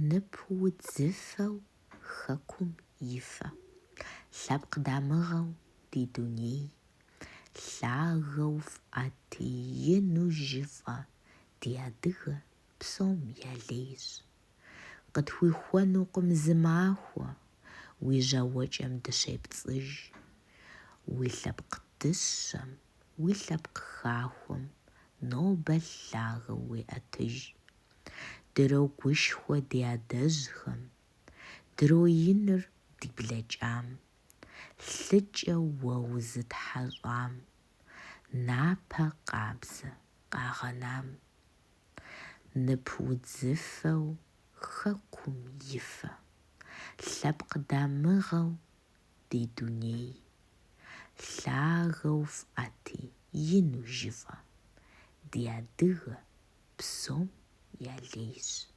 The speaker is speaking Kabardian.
Ныпыудзыфэу хэкум ифэ. Лъэпкъ дамыгъэу ди дуней. Лъагэу фӀэти ину жыфӀэ ди адыгэ псом ялейщ. Къытхуихуэнукъым зы махуэ уи жьауэкӀэм дыщепцӀыж. Уи лъэпкъ дыщэм, уи лъэпкъ хахуэм нобэ лъагэу уеӀэтыж. Дырогушхуэ ди адэжьхэм, дроиныр ди блэкӀам, лъыкӀэ уэ узытхьэщӀам, напэ къабзэ къагъэнам. Ныпыудзыфэу хэкум ифэ. Лъэпкъ дамыгъэу ди дуней. Лъагэу фӀэти ину жыфӀэ ди адыгэ псом ялейщ.